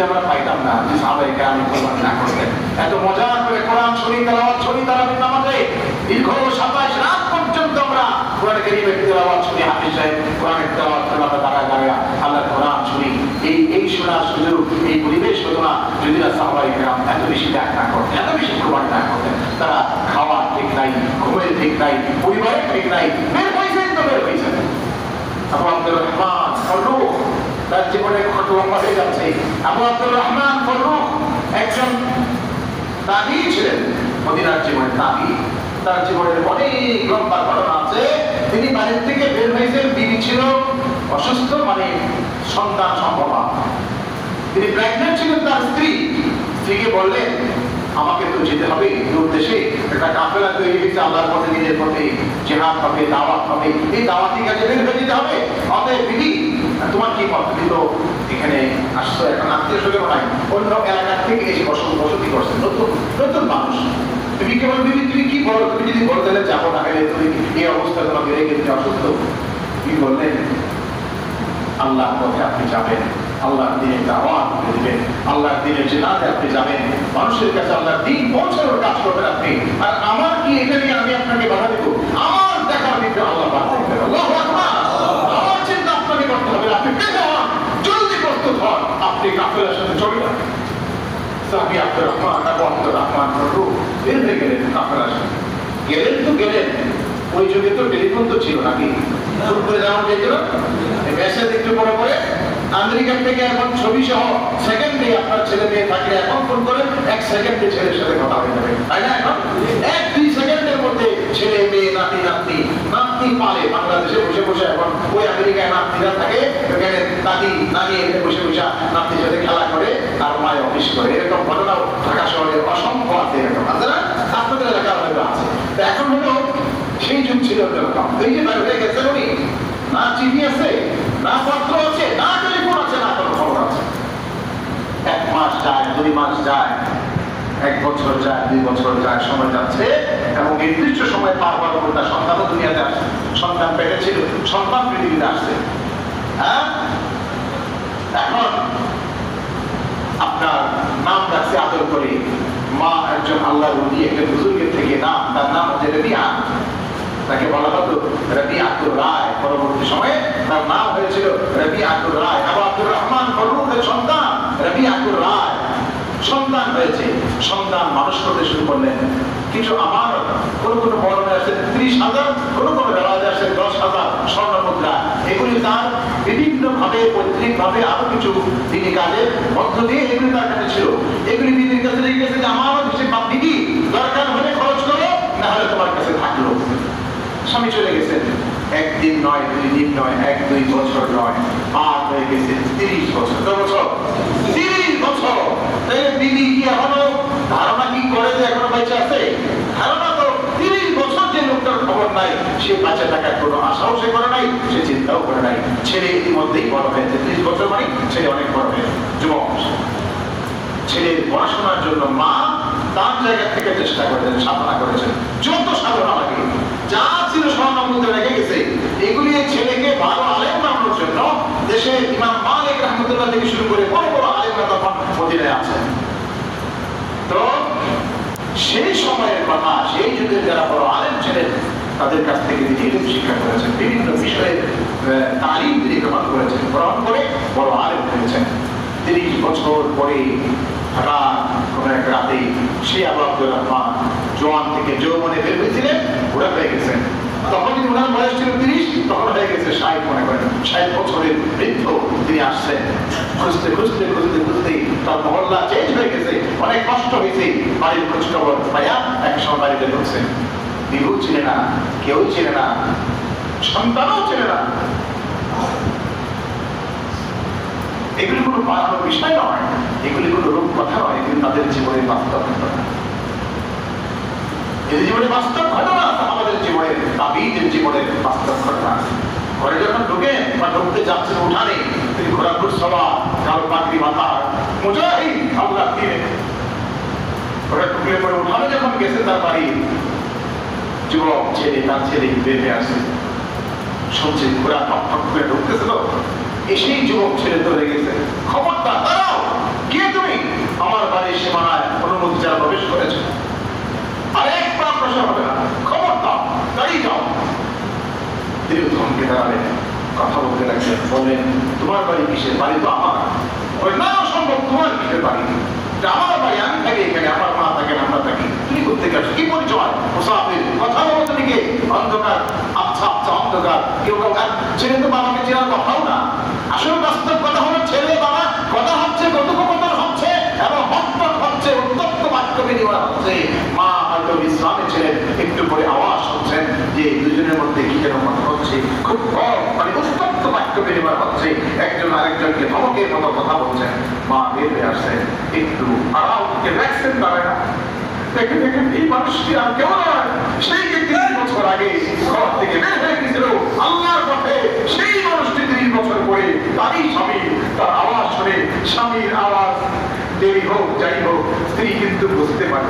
যদি আমরা পাইতাম না যে সাহাবায়ে কেরাম কোরবানি না করতেন। এত মজা করে কোরআন শরীফ তেলাওয়াত শুনি তারাবির নামাজে দীর্ঘ 27 রাত পর্যন্ত আমরা কোরআন কারীমের তেলাওয়াত শুনি। হাফেজ সাহেব কোরআনের তেলাওয়াত করে আমরা দাঁড়ায় আল্লাহর কোরআন শুনি। এই শোনার সুযোগ, এই পরিবেশ হতো না যদি না সাহাবায়ে কেরাম এত বেশি ত্যাগ না করতেন, এত বেশি কোরবানি না করতেন। তারা খাওয়ার ঠিক নাই, ঘুমের ঠিক নাই, পরিবারের ঠিক নাই, বের হয়েছেন তো বের হয়েছেন। আবু আব্দুর রহমান ফররুখ তার জীবনে কত লম্বা হয়ে যাচ্ছে। আবু আব্দুর রহমান ফররুখ একজন তাবী ছিলেন, মদিনার জীবনে তাবী। তার জীবনের অনেক লম্বা ঘটনা আছে। তিনি বাড়ির থেকে বের হয়েছেন, বিবি ছিল অসুস্থ, মানে সন্তান সম্ভব না। তিনি প্রেগন্যান্ট ছিলেন। তার স্ত্রীকে বললেন আমাকে তো যেতে হবে দূর দেশে, একটা কাফেলা তৈরি হয়েছে আল্লাহর পথে, নিজের পথে জিহাদ হবে, দাওয়াত হবে, এই দাওয়াতি কাজে বের হয়ে যেতে হবে। অতএব বিবি তোমার কি পদ্ধতি, তো এখানে আসছো, এখন আত্মীয় স্বজন নাই, অন্য এলাকার থেকে এসে বসতি করছে, নতুন মানুষ। তুমি কেবল বিবি তুমি কি বলো, তুমি যদি বলতে যাবো না গেলে তুমি এই অবস্থা তোমাকে রেখে দিতে অসুস্থ। কি বললেন আল্লাহর পথে আপনি যাবেন, আল্লাহর দ্বীনে দাওয়াত দিবেন, আল্লাহর দ্বীনে জিহাদে আপনি যাবেন, মানুষের কাছে আল্লাহর দ্বীন পৌঁছানোর কাজ করবেন আপনি। আর আমার কি এটা নিয়ে আমি আপনাকে বাধা দেব? আমার দেখা দিতে আল্লাহ বাধা দেবেন। আল্লাহু আকবার। আমার চিন্তা আপনাকে করতে হবে। আপনি বের হন, জলদি প্রস্তুত হন, আপনি কাফেলার সাথে চলে যান। সাহাবী আব্দুর রহমান, আবু আব্দুর রহমান ফররুখ বের হয়ে গেলেন কাফেলার সাথে। গেলেন ওই যুগে তো টেলিফোন তো ছিল নাকি, ফোন করে যাওয়া যেত না, মেসেজ একটু পরে আমেরিকার থেকে এখন ছবি সহ সেকেন্ডে আপনার ছেলে মেয়ে থাকলে এখন ফোন করে 1 সেকেন্ডে ছেলের সাথে কথা হয়ে যাবে, তাই না? এখন 1-2 সেকেন্ডের মধ্যে ছেলে মেয়ে নাতি পালে বাংলাদেশে বসে এখন ওই আমেরিকায় নাতিরা থাকে, ওখানে দাদি নানি এখানে বসে নাতির সাথে খেলা করে, তার মায় অফিস করে। এরকম ঘটনাও ঢাকা শহরে অসংখ্য আছে, এরকম আছে না? আপনাদের এলাকার হয়তো আছে। তো এখন হলো সেই যুগ ছিল এরকম। এই যে বাইরে গেছে উনি, না চিঠি আছে, না পত্র আছে, না টেলিফোন আছে, না কোনো খবর আছে। 1 মাস যায়, 2 মাস যায়, 1 বছর যায়, 2 বছর যায়, সময় যাচ্ছে এবং নির্দিষ্ট সময় পার হওয়ার পর তার সন্তানও দুনিয়াতে আসছে। সন্তান পেটে ছিল, সন্তান পৃথিবীতে আসছে। হ্যাঁ, এখন আপনার নাম রাখছে আদর করে মা, একজন আল্লাহর ওলি, একটা বুজুর্গের থেকে নাম, তার নাম হচ্ছে রবিআ। তাকে বলা হতো রবিআতুর রায়। পরবর্তী সময়ে তার নাম হয়েছিল রবিআতুর রায়। আবু আব্দুর রহমান ফররুখের সন্তান রবিআতুর রায়। সন্তান হয়েছে, সন্তান মানুষ করতে শুরু করলেন। কিছু আমার কোন বর্ণনা আছে 30,000, কোন বেলায় আছে 10,000 স্বর্ণ মুদ্রা। এগুলি তার বিভিন্ন ভাবে, পৈতৃক ভাবে আরো কিছু তিনি কাজের মধ্য দিয়ে এগুলি তার কাছে ছিল। এগুলি বিবির কাছে রেখে গেছে যে আমারও হিসেব দিদি, দরকার হলে খরচ করো, না হলে তোমার কাছে থাকলো। স্বামী চলে গেছেন, 1 দিন নয়, 2 দিন নয়, 1-2 বছর নয়, পার হয়ে গেছে 30 বছর। কত বছর? 30 বছর। দিদি কি এখনো ধারণা কি করে যে এখনো বেঁচে আছে? ধারণা তো 30 বছর যে লোকটার খবর নাই, সে বেঁচে থাকার কোনো আশাও সে করে নাই, সে চিন্তাও করে নাই। ছেলে ইতিমধ্যেই বড় হয়েছে, 30 বছর মানে ছেলে অনেক বড় হয়েছে, যুবক। ছেলের পড়াশোনার জন্য মা তার জায়গা থেকে চেষ্টা করেছেন, সাধনা করেছেন, যত সাধনা লাগে, যা ছিল স্বর্ণ মুদ্রা রেখে গেছে। এগুলি ছেলেকে ভালো আলেম বানানোর জন্য দেশে ইমাম মালিক রাহমাতুল্লাহ থেকে শুরু করে বড় বড় আলেমরা তখন মদিনায় আছেন। তো সেই সময়ের কথা, সেই যুগের যারা বড় আলেম ছিলেন তাদের কাছ থেকে তিনি ইলম শিক্ষা করেছেন, বিভিন্ন বিষয়ে তালিম তিনি গ্রহণ করেছেন, গ্রহণ করে বড় আলেম হয়েছেন। 30 বছর পরে হঠাৎ কোন এক রাতে সে আবু আব্দুর রহমান জওয়ান থেকে যৌবনে বের হয়েছিলেন, বুড়া হয়ে গেছেন। তখন যদি ওনার বয়স ছিল 30, তখন হয়ে গেছে 60, মনে করেন 60 বছরের বৃদ্ধ তিনি আসছেন। খুঁজতে তার মহল্লা চেঞ্জ হয়ে গেছে, অনেক কষ্ট হয়েছে, বাড়ির খোঁজ খবর পাইয়া এক সময় বাড়িতে ঢুকছেন। বিভু ছিলেন না, কেউ ছিল না, সন্তানও ছিল না। এগুলি কোনো বানানোর বিষয় নয়, এগুলি কোনো রূপ কথা নয়, এগুলি তাদের জীবনের বাস্তব ঘটনা। এদের জীবনে বাস্তব ঘটনা, আমাদের জীবনের, তাবিদের জীবনের বাস্তব ঘটনা। ঘরে যখন ঢুকে বা ঢুকতে যাচ্ছেন উঠানে, তিনি ঘোরাঘুর সভা, কারো পাগড়ি মাথা, মুজাহিদ আল্লাহ দিয়ে ওরা ঢুকলে পরে উঠানে যখন গেছে তার বাড়ি, যুবক ছেলে, তার ছেলে বেঁধে আসে, শুনছে ঘোরা ঠক ঠক করে ঢুকতেছে। তো এসেই যুবক ছেলে ধরে গেছে, খবরদার দাঁড়াও, কে এই সীমানায় অনুমতি যারা প্রবেশ করেছে আরেকবার অগ্রসর হবে না, খবর দাও, দাঁড়িয়ে যাও। তিনি ধমকে দাঁড়ালেন, কথা বলতে লাগলেন, বললেন তোমার বাড়ি কিসের? বাড়ি তো আমার। না সম্ভব, তোমার কিসের বাড়ি? আমার বাড়ি, আমি থাকি এখানে, আমার মা থাকেন, আমরা থাকি। তুমি করতে গেছো, কি পরিচয়? মুসাফির। কথা বলো তুমি কে? অন্ধকার, আচ্ছা আচ্ছা অন্ধকার। কেউ কেউ ছেলে তো বাবাকে চেনার কথাও না। আসলে বাস্তব কথা হলো ছেলে বাবা কথা হচ্ছে, কথোপকথন হচ্ছে এবং হটপট হচ্ছে, উত্তপ্ত বাক্য বিনিময় হচ্ছে। মা হয়তো বিশ্রামে ছিলেন, একটু পরে আওয়াজ হচ্ছেন যে দুজনের মধ্যে কি যেন কথা হচ্ছে, খুব কম মানে উত্তপ্ত বাক্য বিনিময় হচ্ছে, একজন আরেকজনকে ধমকের মতো কথা বলছেন। মা বের হয়ে আসছেন, একটু আরাম রিল্যাক্সের পারে না। দেখে দেখেন এই মানুষটি আর কেউ নয়, সেই 30 বছর আগে ঘর থেকে বের হয়ে গেছিল আল্লাহর পথে। সেই মানুষটি 30 বছর পরে তারই স্বামী, তার আওয়াজ শুনে, স্বামীর আওয়াজ দেরি হোক যাই হোক, স্ত্রী কিন্তু বুঝতে পারে।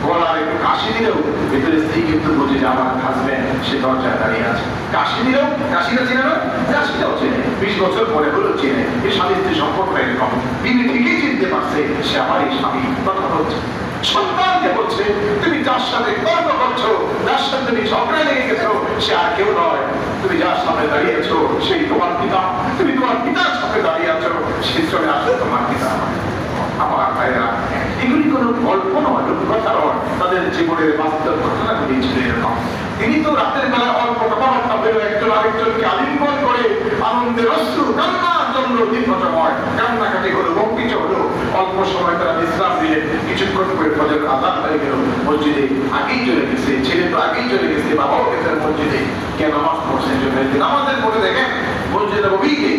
গলার একটু কাশি দিলেও ভেতরে স্ত্রী কিন্তু বুঝে যে আমার হাজবেন্ড সে দরজায় দাঁড়িয়ে আছে। কাশি দিলেও, কাশিটা চিনে না, কাশিটাও চেনে, 20 বছর পরে হলেও চেনে। এই স্বামী স্ত্রী সম্পর্কটা এরকম, বিবি ঠিকই চিনতে পারছে সে আমার এই স্বামী। কথা হচ্ছে সন্তানকে বলছে তুমি যার সাথে তর্ক করছো, যার সাথে তুমি ঝগড়ায় লেগে গেছো, সে আর কেউ নয়, তুমি যার সামনে দাঁড়িয়েছো সেই তোমার পিতা। তুমি তোমার পিতার সাথে দাঁড়িয়ে আছো, সে চলে আসবে তোমার পিতা। আমার ভাইরা, এগুলি কোনো গল্প নয়, কথা নয়, তাদের জীবনের বাস্তব ঘটনাগুলি ছিল এরকম। তিনি তো রাতের বেলা অল্প কথাবার্তা বেরো একজন আরেকজনকে আলিঙ্গন করে আনন্দের অশ্রু কান্নার জন্য দীর্ঘ সময় কান্নাকাটি হলো, বঙ্কিত হলো। অল্প সময় তারা বিশ্রাম দিলেন, কিছুক্ষণ করে ফজর আযান হয়ে গেল। মসজিদে আগেই চলে গেছে, ছেলে তো আগেই চলে গেছে, বাবাও গেছেন মসজিদে। কে নামাজ পড়ছেন চলে গেছে। নামাজের পরে দেখেন মসজিদে নববীকে,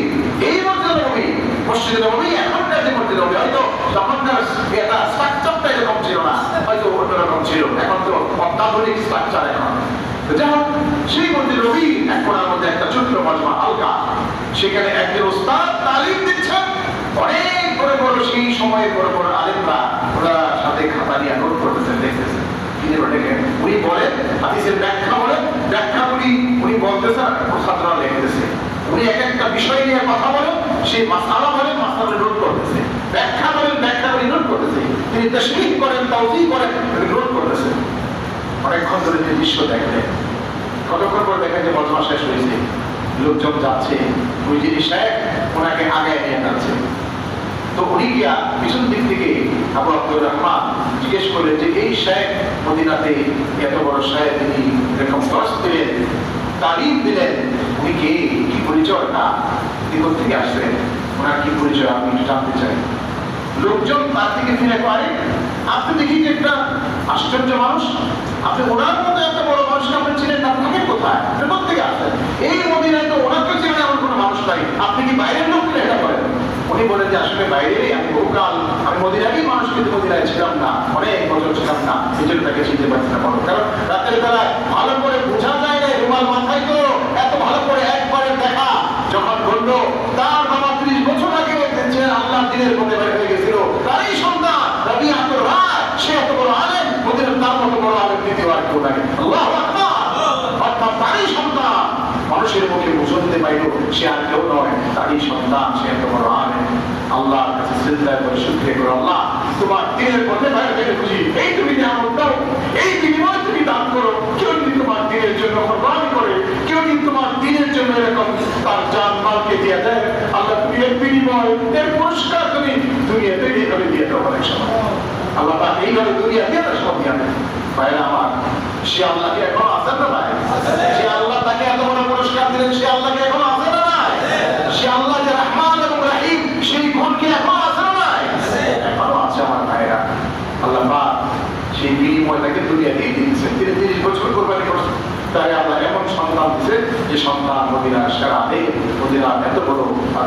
এই মসজিদে নববী, মসজিদে নববী এখনকার যে মসজিদে নববী, হয়তো তখনকার এটা স্ট্রাকচারটা এরকম ছিল না, হয়তো অন্যরকম ছিল। এখন তো অত্যাধুনিক স্ট্রাকচার। এখন যেমন সেই মসজিদে নববী এক কোণার মধ্যে একটা ছোট্ট মজমা হালকা, সেখানে একজন ওস্তাদ তালিম দিচ্ছেন। অনেক বড় বড় সেই সময়ের বড় বড় আলেমরা ওরা সাথে খাতা নিয়ে নোট করতেছেন, দেখতেছেন। উনি বলেন হাদিসের ব্যাখ্যা বলেন, ব্যাখ্যাগুলি উনি বলতেছেন, ছাত্ররা লিখতেছে। উনি এক একটা বিষয় নিয়ে কথা বলেন, সেই মাসালা বলেন, মাসালা নোট করতেছে। ব্যাখ্যা বলেন, ব্যাখ্যাগুলি নোট করতেছে। তিনি তাশরীহ করেন, তাওযীহ করেন, নোট করতেছে। অনেকক্ষণ ধরে যে দৃশ্য দেখলেন, কতক্ষণ পর দেখেন যে মজমা শেষ হয়েছে, লোকজন যাচ্ছে, ওই জিনিস সাহেব ওনাকে আগে নিয়ে যাচ্ছে। তো উনি গিয়া পিছন দিক থেকে আবু আব্দুর রহমান জিজ্ঞেস করলেন যে এই সাহেব মদিনাতে এত বড় সাহেব, তিনি এরকম দর্শ দিলেন, তালিম দিলেন, উনি কে, কি পরিচয়, না তিনি কোথেকে আসলেন, ওনার কি পরিচয় আমি একটু জানতে চাই। লোকজন তার থেকে ফিরে পারে, আপনি দেখি যে একটা আশ্চর্য মানুষ, আপনি ওনার মতো এত বড় মানুষকে আপনি ছিলেন না, থাকেন কোথায়, আপনি কোথেকে আসলেন? এই মদিনায় তো ওনাকে ছিলেন এমন কোনো মানুষ নাই, আপনি কি বাইরের লোক কিনা এটা করেন? উনি বলেন যে আসলে বাইরে আমি বহুকাল, আমি মদিনারই মানুষ, কিন্তু মদিনায় ছিলাম না, অনেক বছর ছিলাম না, এই জন্য তাকে চিনতে পারছি না। বলো, কারণ রাতের বেলায় ভালো করে বোঝা যায় না, রুমাল মাথায় তো এত ভালো করে একবারে দেখা যখন বললো তার বাবা 30 বছর আগে ছিলেন আল্লাহর দিনের পথে বের হয়ে গেছিল, তারই সন্তান রাবিআতুর রায়, সে এত বড় আলেম, মদিনার তার মতো বড় আলেম দ্বিতীয় আর কেউ নাই। আল্লাহু আকবার। অর্থাৎ তারই সন্তান মানুষের মুখে বুঝতে পাইল, সে আর কেউ নয়, তারই সন্তান, সে এত বড় আলেম। আল্লাহর কাছে সিজদা করে শুকরিয়া করো, আল্লাহ তোমার দিনের পথে বের হয়ে খুশি, এই তুমি নিয়ামত দাও, এই বিনিময় তুমি দান করো। কেউ যদি তোমার দিনের জন্য কোরবানি করে, কেউ যদি তোমার দিনের জন্য এরকম তার জান মালকে দিয়ে দেয়, আল্লাহ তুমি এর বিনিময়, এর পুরস্কার তুমি দুনিয়াতে এইভাবে দিয়ে দাও। অনেক সময় আল্লাহ পাক এইভাবে দুনিয়া দিয়ে দেয়, সব দিয়ে দেয়। ভাইরা আমার, সে আল্লাহকে এখন আছে না নাই? সে আল্লাহ তাকে এত বড় পুরস্কার দিলেন, সে আল্লাহকে এখন আছে না নাই? সে আল্লাহ যে রহমান এবং রহিম, সেই গুণকে এখন আছে না নাই? এখনো আছে আমার ভাইরা। আল্লাহ পাক সেই বিনিময়টাকে দুনিয়া দিয়ে দিয়েছেন। তিনি 30 বছর কোরবানি করছেন, তাই আল্লাহ এমন সন্তান দিচ্ছেন যে সন্তান মদিনার সারা দেশ, মদিনার এত বড়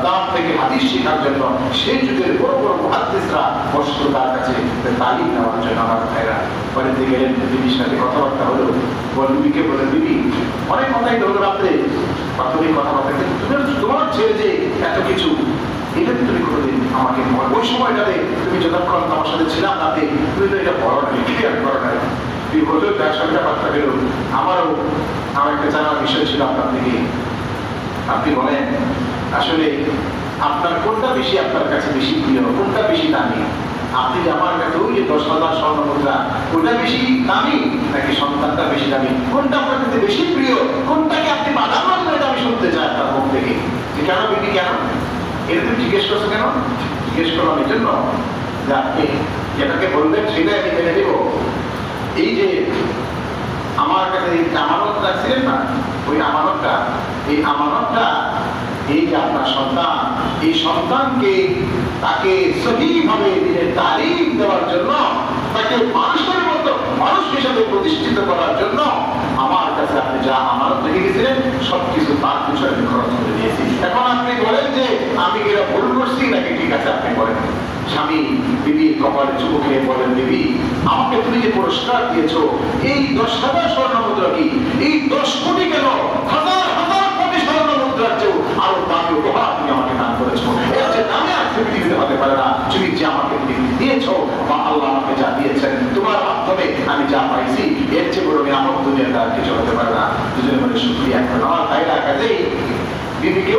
দাম থেকে হাদিস শেখার জন্য সেই যুগের বড় বড় মুহাদ্দিসরা বসত তার কাছে তালিম নেওয়ার জন্য। আমার ভাইরা বাড়িতে গেলেন, বিবির সাথে কথাবার্তা হলো, বিবিকে বলেন বিবি অনেক কথাই হলো রাত্রে, প্রাথমিক কথাবার্তা, কিন্তু তোমার ছেলে যে এত কিছু, এটা তুমি কোনোদিন আমাকে ওই সময়টাতে তুমি যতক্ষণ আমার সাথে ছিলাম রাতে, তুমি তো এটা বড় নাই, ক্লিয়ার করো নাই। বিপদের ব্যবসাটা বার্তা গেল, আমারও আমার একটা জানার বিষয় ছিল আপনার থেকে। আপনি বলেন আসলে আপনার কোনটা বেশি, আপনার কাছে বেশি প্রিয়, কোনটা বেশি দামি? আপনি যে আমার কাছে ওই যে 10,000 স্বর্ণ মুদ্রা, ওটা বেশি দামি নাকি সন্তানটা বেশি দামি, কোনটা আপনার কাছে বেশি প্রিয়, কোনটাকে আপনি প্রাধান্য দেবেন, এটা আমি শুনতে চাই আপনার মুখ থেকে। যে কেন বিবি, কেন এটা তুমি জিজ্ঞেস করছো? কেন জিজ্ঞেস করলাম এই জন্য যে আপনি যেটাকে বলবেন সেটাই আমি মেনে দেব। এই যে আমার কাছে এই আমানত রাখছিলেন না, ওই আমানতটা, এই আমানতটা এই যে আপনার সন্তান, এই সন্তানকে তাকে সঠিকভাবে দিনের তালিম দেওয়ার জন্য, তাকে মানুষের মতো মানুষ হিসেবে প্রতিষ্ঠিত করার জন্য আমার কাছে আপনি যা আমানত রেখে গেছিলেন সবকিছু তার পিছনে আমি খরচ করে দিয়েছি। এখন আপনি বলেন যে আমি কি এটা ভুল করছি নাকি ঠিক আছে আপনি বলেন। স্বামী বিবির কপালে চুমু খেয়ে বলেন, বিবি আমাকে তুমি যে পুরস্কার দিয়েছো, এই 10,000 স্বর্ণ মুদ্রা কি, এই 10 কোটি কেন, হাজার হাজার কোটি স্বর্ণ মুদ্রার চেয়েও আরো দামি উপহার তুমি আমাকে দান করেছো। এর যে দামে আর পৃথিবীতে হতে পারে না। তুমি যে আমাকে দিয়েছো বা আল্লাহ আমাকে যা দিয়েছেন তোমার মাধ্যমে আমি যা পাইছি, এর চেয়ে বড় নিয়ামত দুনিয়াতে আর কিছু হতে পারে না। দুজনে বলে শুকরিয়া। এখন আমার ভাইরা কাজেই বিবিকে